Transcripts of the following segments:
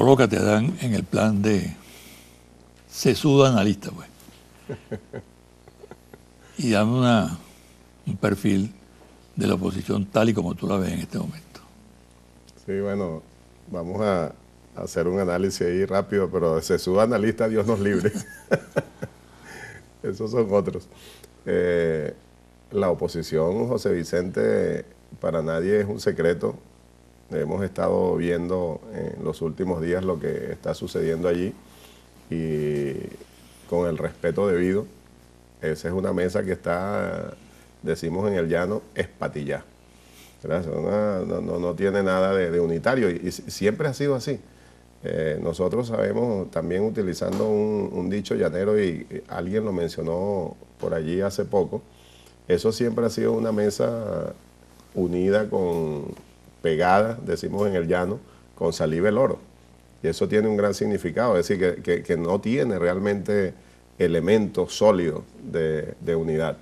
colócate, Adán, en el plan de sesudo analista, pues. Y dame un perfil de la oposición tal y como tú la ves en este momento. Sí, bueno, vamos a hacer un análisis ahí rápido, pero de sesudo analista, Dios nos libre. Esos son otros. La oposición, José Vicente, para nadie es un secreto. Hemos estado viendo en los últimos días lo que está sucediendo allí y con el respeto debido, esa es una mesa que está, decimos en el llano, espatillada. No tiene nada de unitario y siempre ha sido así. Nosotros sabemos, también utilizando un dicho llanero, y alguien lo mencionó por allí hace poco, eso siempre ha sido una mesa unida pegada, decimos en el llano, con saliva el oro. Y eso tiene un gran significado, es decir, que no tiene realmente elementos sólidos de unidad.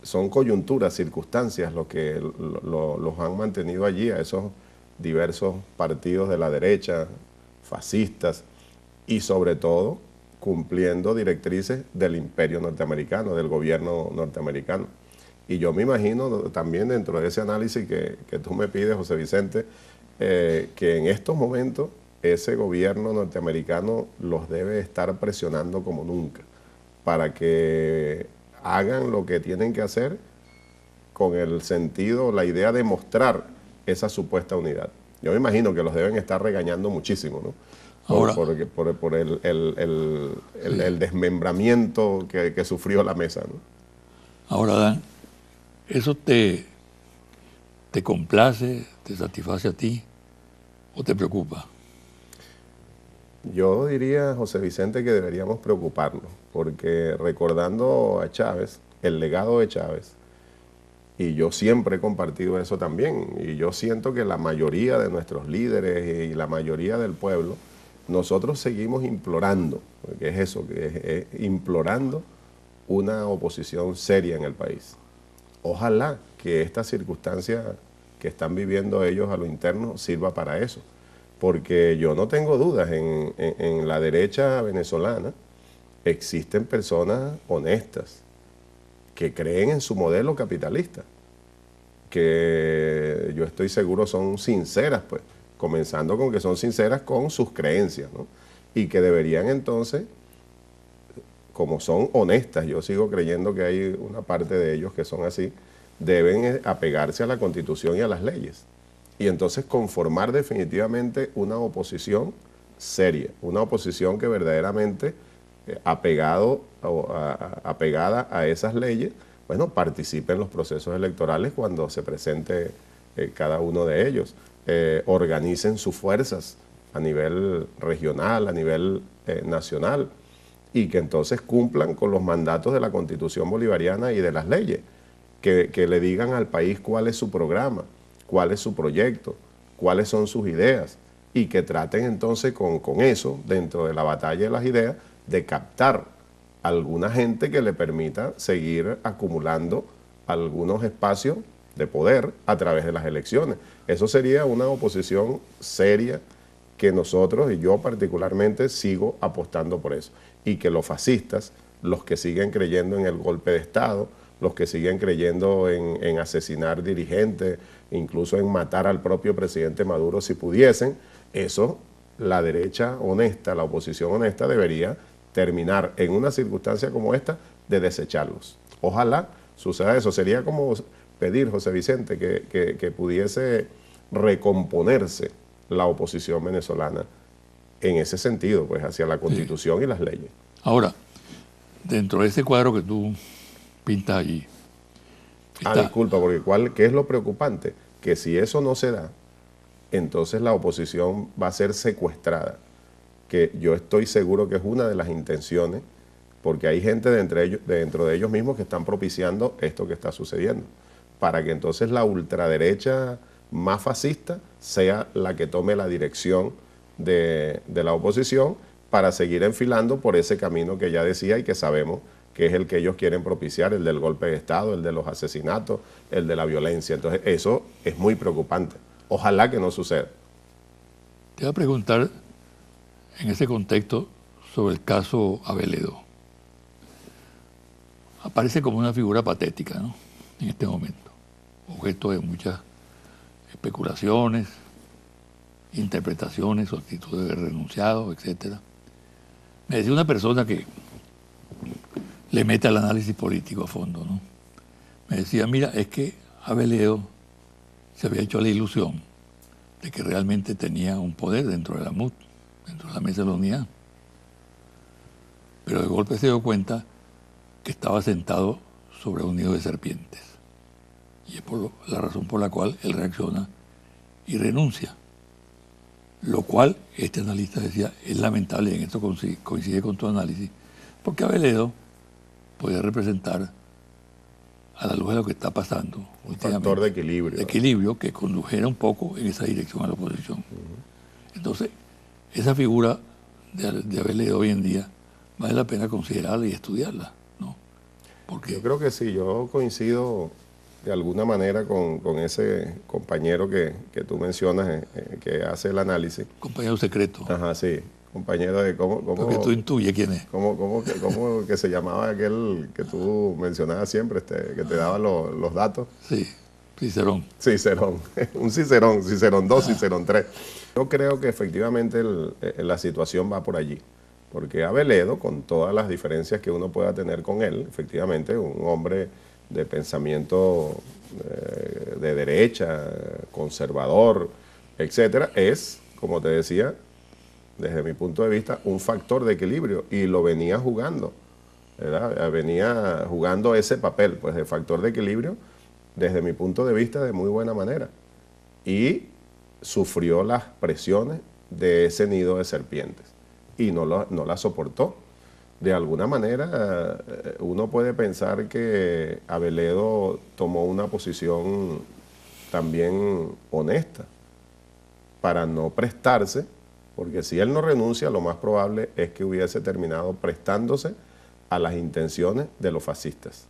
Son coyunturas, circunstancias los que los han mantenido allí, a esos diversos partidos de la derecha, fascistas, y sobre todo cumpliendo directrices del imperio norteamericano, del gobierno norteamericano. Y yo me imagino también dentro de ese análisis que tú me pides, José Vicente, que en estos momentos ese gobierno norteamericano los debe estar presionando como nunca para que hagan lo que tienen que hacer con el sentido, la idea de mostrar esa supuesta unidad. Yo me imagino que los deben estar regañando muchísimo, ¿no? Por el desmembramiento que sufrió la mesa, ¿no? Ahora, Dan, ¿eso te complace, te satisface a ti o te preocupa? Yo diría, José Vicente, que deberíamos preocuparnos, porque recordando a Chávez, el legado de Chávez, y yo siempre he compartido eso también, y yo siento que la mayoría de nuestros líderes y la mayoría del pueblo, nosotros seguimos implorando, que es eso, que es implorando una oposición seria en el país. Ojalá que esta circunstancia que están viviendo ellos a lo interno sirva para eso, porque yo no tengo dudas, en la derecha venezolana existen personas honestas que creen en su modelo capitalista, que yo estoy seguro son sinceras, pues, comenzando con que son sinceras con sus creencias, ¿no? Y que deberían entonces, como son honestas, yo sigo creyendo que hay una parte de ellos que son así, deben apegarse a la Constitución y a las leyes. Y entonces conformar definitivamente una oposición seria, una oposición que verdaderamente apegada a esas leyes, bueno, participe en los procesos electorales cuando se presente cada uno de ellos, organicen sus fuerzas a nivel regional, a nivel nacional, y que entonces cumplan con los mandatos de la Constitución bolivariana y de las leyes, que le digan al país cuál es su programa, cuál es su proyecto, cuáles son sus ideas, y que traten entonces con eso, dentro de la batalla de las ideas, de captar alguna gente que le permita seguir acumulando algunos espacios de poder a través de las elecciones. Eso sería una oposición seria que nosotros, y yo particularmente, sigo apostando por eso. Y que los fascistas, los que siguen creyendo en el golpe de Estado, los que siguen creyendo en asesinar dirigentes, incluso en matar al propio presidente Maduro si pudiesen, eso la derecha honesta, la oposición honesta debería terminar en una circunstancia como esta de desecharlos. Ojalá suceda eso. Sería como pedir, José Vicente, que pudiese recomponerse la oposición venezolana en ese sentido, pues hacia la Constitución y las leyes. Ahora, dentro de ese cuadro que tú pintas allí. Disculpa, porque ¿qué es lo preocupante? Que si eso no se da, entonces la oposición va a ser secuestrada, que yo estoy seguro que es una de las intenciones, porque hay gente dentro de ellos mismos que están propiciando esto que está sucediendo, para que entonces la ultraderecha más fascista sea la que tome la dirección de la oposición para seguir enfilando por ese camino que ya decía y que sabemos que es el que ellos quieren propiciar, el del golpe de Estado, el de los asesinatos, el de la violencia. Entonces eso es muy preocupante. Ojalá que no suceda. Te voy a preguntar en ese contexto sobre el caso Aveledo. Aparece como una figura patética, ¿no? En este momento, objeto de muchas especulaciones, interpretaciones, actitudes de renunciados, etc. Me decía una persona que le mete al análisis político a fondo, ¿no? Me decía, mira, es que Aveledo se había hecho la ilusión de que realmente tenía un poder dentro de la MUD, dentro de la Mesa de la Unidad. Pero de golpe se dio cuenta que estaba sentado sobre un nido de serpientes. Y es la razón por la cual él reacciona y renuncia. Lo cual, este analista decía, es lamentable, y en esto coincide con tu análisis, porque Aveledo puede representar, a la luz de lo que está pasando, un factor de equilibrio. De equilibrio que condujera un poco en esa dirección a la oposición. Entonces, esa figura de Aveledo hoy en día vale la pena considerarla y estudiarla, ¿no? Porque yo creo que sí, yo coincido de alguna manera con ese compañero que tú mencionas, que hace el análisis. Compañero secreto. Ajá, sí. Compañero de cómo porque tú intuyes quién es. ¿Cómo que se llamaba aquel que tú mencionabas siempre, que te daba los datos? Sí, Cicerón. Cicerón, un Cicerón, Cicerón 2, Cicerón 3. Yo creo que efectivamente la situación va por allí, porque Aveledo, con todas las diferencias que uno pueda tener con él, efectivamente un hombre de pensamiento de derecha, conservador, etcétera, es, como te decía, desde mi punto de vista, un factor de equilibrio, y lo venía jugando, ¿verdad? Venía jugando ese papel, pues, de factor de equilibrio, desde mi punto de vista, de muy buena manera. Y sufrió las presiones de ese nido de serpientes, y no la soportó. De alguna manera, uno puede pensar que Aveledo tomó una posición también honesta para no prestarse, porque si él no renuncia, lo más probable es que hubiese terminado prestándose a las intenciones de los fascistas.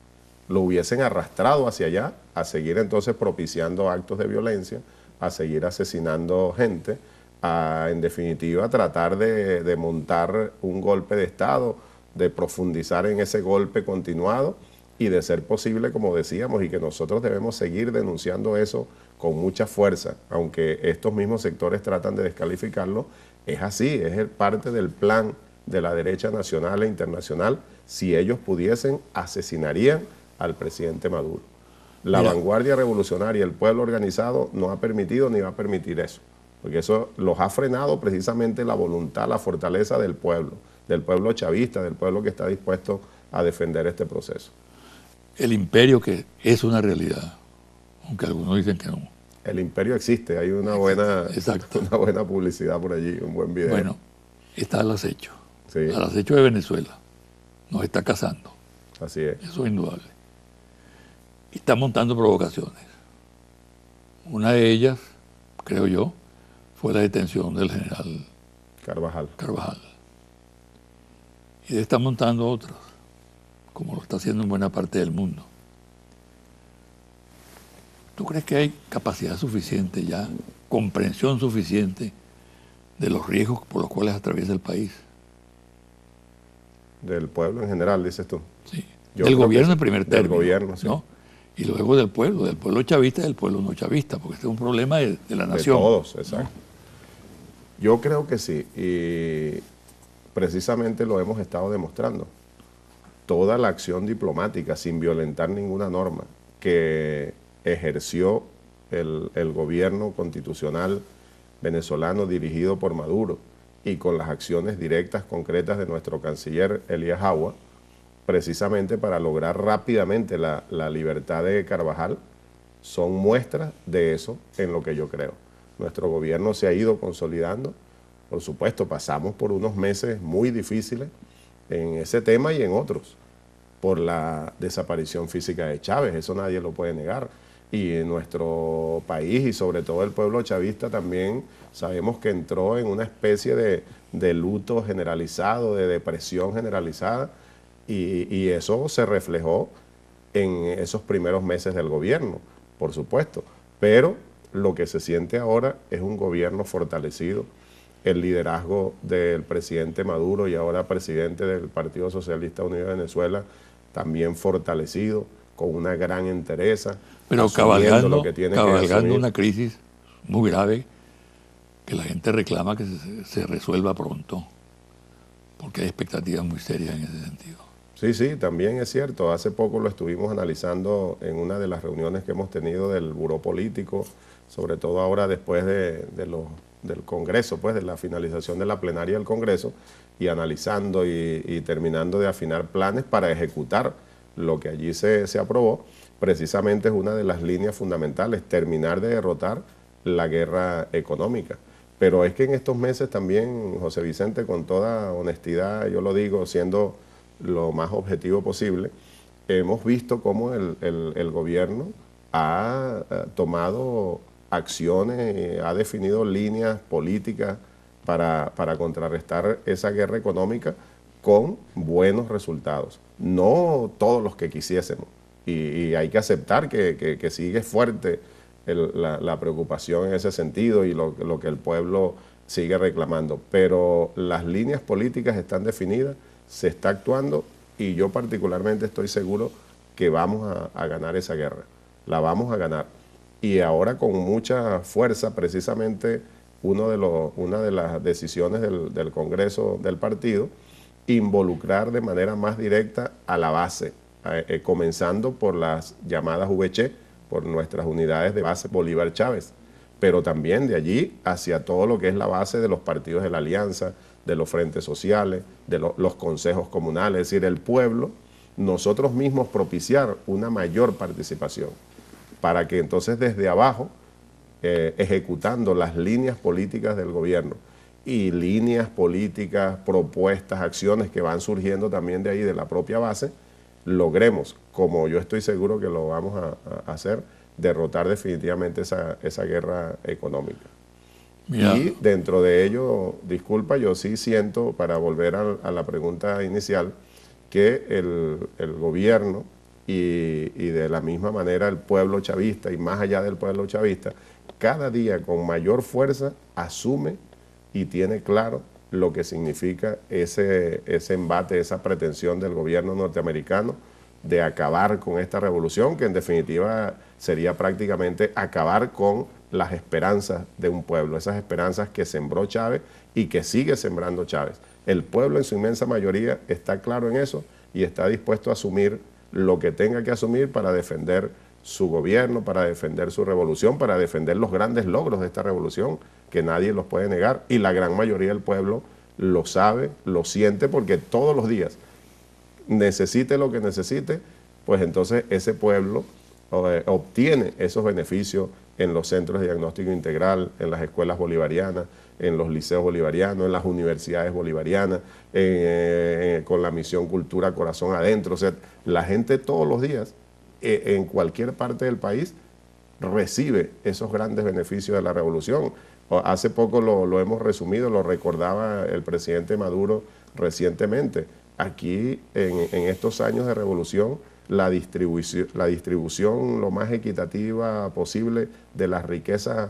Lo hubiesen arrastrado hacia allá, a seguir entonces propiciando actos de violencia, a seguir asesinando gente, en definitiva tratar de montar un golpe de Estado, de profundizar en ese golpe continuado y de ser posible, como decíamos, y que nosotros debemos seguir denunciando eso con mucha fuerza, aunque estos mismos sectores tratan de descalificarlo. Es así, es parte del plan de la derecha nacional e internacional. Si ellos pudiesen, asesinarían al presidente Maduro. La vanguardia revolucionaria, el pueblo organizado, no ha permitido ni va a permitir eso, porque eso los ha frenado precisamente la voluntad, la fortaleza del pueblo chavista, del pueblo que está dispuesto a defender este proceso. El imperio, que es una realidad, aunque algunos dicen que no. El imperio existe, hay una buena publicidad por allí, un buen video. Bueno, está al acecho. Sí. Al acecho de Venezuela. Nos está cazando. Así es. Eso es indudable. Y está montando provocaciones. Una de ellas, creo yo, fue la detención del general Carvajal. Y está montando otras, como lo está haciendo en buena parte del mundo. ¿Tú crees que hay capacidad suficiente ya, comprensión suficiente de los riesgos por los cuales atraviesa el país? Del pueblo en general, dices tú. Sí. Del gobierno en primer término. Del gobierno, sí. ¿no? Y luego del pueblo chavista y del pueblo no chavista, porque este es un problema de la nación. De todos, exacto. ¿No? Yo creo que sí, y precisamente lo hemos estado demostrando. Toda la acción diplomática, sin violentar ninguna norma, que ejerció el gobierno constitucional venezolano dirigido por Maduro, y con las acciones directas, concretas de nuestro canciller Elías Agua, precisamente para lograr rápidamente la libertad de Carvajal, son muestras de eso en lo que yo creo. Nuestro gobierno se ha ido consolidando. Por supuesto, pasamos por unos meses muy difíciles en ese tema y en otros, por la desaparición física de Chávez, eso nadie lo puede negar. Y en nuestro país, y sobre todo el pueblo chavista, también sabemos que entró en una especie de luto generalizado, de depresión generalizada, y eso se reflejó en esos primeros meses del gobierno, por supuesto. Pero lo que se siente ahora es un gobierno fortalecido, el liderazgo del presidente Maduro y ahora presidente del Partido Socialista Unido de Venezuela, también fortalecido, con una gran entereza, pero asumiendo lo que tiene que cabalgando asumir. una crisis muy grave que la gente reclama que se resuelva pronto, porque hay expectativas muy serias en ese sentido. Sí, sí, también es cierto. Hace poco lo estuvimos analizando en una de las reuniones que hemos tenido del Buró Político, sobre todo ahora después del Congreso, pues de la finalización de la plenaria del Congreso, y analizando y terminando de afinar planes para ejecutar lo que allí se aprobó. Precisamente es una de las líneas fundamentales, terminar de derrotar la guerra económica. Pero es que en estos meses también, José Vicente, con toda honestidad, yo lo digo, siendo lo más objetivo posible, hemos visto cómo el gobierno ha tomado acciones, ha definido líneas políticas para contrarrestar esa guerra económica con buenos resultados. No todos los que quisiésemos. Y hay que aceptar que sigue fuerte la preocupación en ese sentido y lo que el pueblo sigue reclamando. Pero las líneas políticas están definidas, se está actuando y yo particularmente estoy seguro que vamos a ganar esa guerra. La vamos a ganar. Y ahora con mucha fuerza, precisamente una de las decisiones del Congreso del partido, involucrar de manera más directa a la base, comenzando por las llamadas VC, por nuestras unidades de base Bolívar Chávez, pero también de allí hacia todo lo que es la base de los partidos de la alianza, de los frentes sociales, de los consejos comunales, es decir, el pueblo, nosotros mismos propiciar una mayor participación, para que entonces desde abajo, ejecutando las líneas políticas del gobierno y líneas políticas, propuestas, acciones que van surgiendo también de ahí, de la propia base, logremos, como yo estoy seguro que lo vamos a hacer, derrotar definitivamente esa guerra económica. Mira. Y dentro de ello, disculpa, yo sí siento, para volver a la pregunta inicial, que el gobierno y de la misma manera el pueblo chavista y más allá del pueblo chavista, cada día con mayor fuerza asume y tiene claro lo que significa ese embate, esa pretensión del gobierno norteamericano de acabar con esta revolución, que en definitiva sería prácticamente acabar con las esperanzas de un pueblo, esas esperanzas que sembró Chávez y que sigue sembrando Chávez. El pueblo en su inmensa mayoría está claro en eso y está dispuesto a asumir lo que tenga que asumir para defender su gobierno, para defender su revolución, para defender los grandes logros de esta revolución, que nadie los puede negar, y la gran mayoría del pueblo lo sabe, lo siente, porque todos los días, necesite lo que necesite, pues entonces ese pueblo obtiene esos beneficios en los centros de diagnóstico integral, en las escuelas bolivarianas, en los liceos bolivarianos, en las universidades bolivarianas, con la misión Cultura Corazón Adentro. O sea, la gente todos los días, en cualquier parte del país, recibe esos grandes beneficios de la revolución. Hace poco lo hemos resumido, lo recordaba el presidente Maduro recientemente. Aquí, en estos años de revolución, la distribución lo más equitativa posible de las riquezas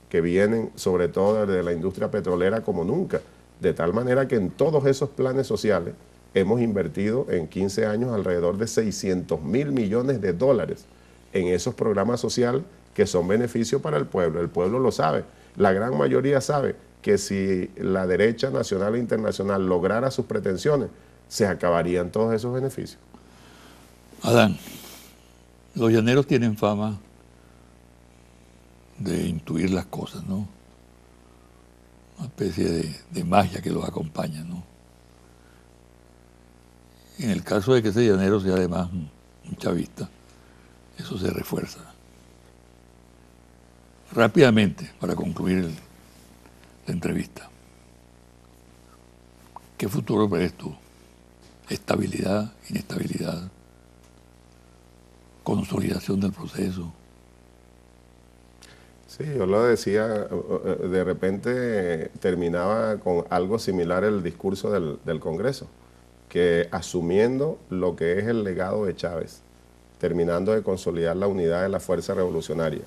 que vienen, sobre todo de la industria petrolera, como nunca. De tal manera que en todos esos planes sociales hemos invertido en 15 años alrededor de 600.000 millones de dólares en esos programas sociales que son beneficio para el pueblo. El pueblo lo sabe. La gran mayoría sabe que si la derecha nacional e internacional lograra sus pretensiones, se acabarían todos esos beneficios. Adán, los llaneros tienen fama de intuir las cosas, ¿no? Una especie de magia que los acompaña, ¿no? En el caso de que ese llanero sea además un chavista, eso se refuerza. Rápidamente, para concluir la entrevista, ¿qué futuro ves tú? ¿Estabilidad, inestabilidad, consolidación del proceso? Sí, yo lo decía, de repente terminaba con algo similar el discurso del Congreso, que asumiendo lo que es el legado de Chávez, terminando de consolidar la unidad de la fuerza revolucionaria,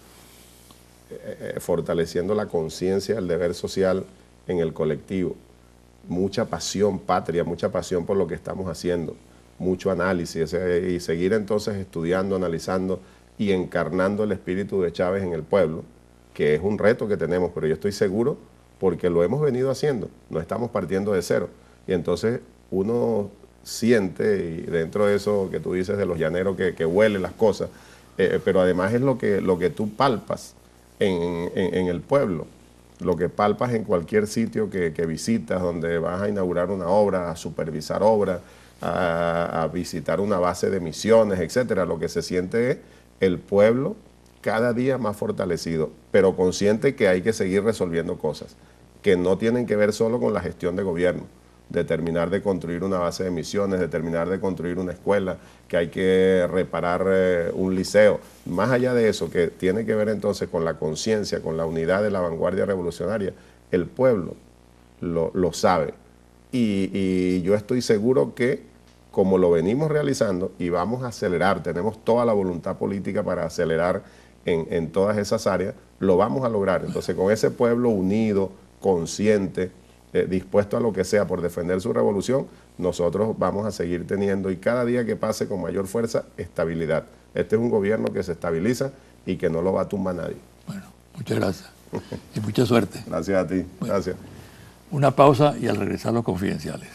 fortaleciendo la conciencia del deber social en el colectivo, mucha pasión patria, mucha pasión por lo que estamos haciendo, mucho análisis, y seguir entonces estudiando, analizando y encarnando el espíritu de Chávez en el pueblo, que es un reto que tenemos, pero yo estoy seguro porque lo hemos venido haciendo, no estamos partiendo de cero. Y entonces uno siente, y dentro de eso que tú dices de los llaneros que huelen las cosas, pero además es lo que tú palpas en el pueblo, lo que palpas en cualquier sitio que visitas, donde vas a inaugurar una obra, a supervisar obras, a visitar una base de misiones, etcétera. Lo que se siente es el pueblo cada día más fortalecido, pero consciente que hay que seguir resolviendo cosas que no tienen que ver solo con la gestión de gobierno, de terminar de construir una base de misiones, de terminar de construir una escuela, que hay que reparar un liceo. Más allá de eso, que tiene que ver entonces con la conciencia, con la unidad de la vanguardia revolucionaria, el pueblo lo sabe. Y yo estoy seguro que, como lo venimos realizando, y vamos a acelerar, tenemos toda la voluntad política para acelerar en todas esas áreas, lo vamos a lograr. Entonces, con ese pueblo unido, consciente, dispuesto a lo que sea por defender su revolución, nosotros vamos a seguir teniendo, y cada día que pase con mayor fuerza, estabilidad. Este es un gobierno que se estabiliza y que no lo va a tumbar nadie. Bueno, muchas gracias y mucha suerte. Gracias a ti. Bueno, gracias. Una pausa y al regresar los confidenciales.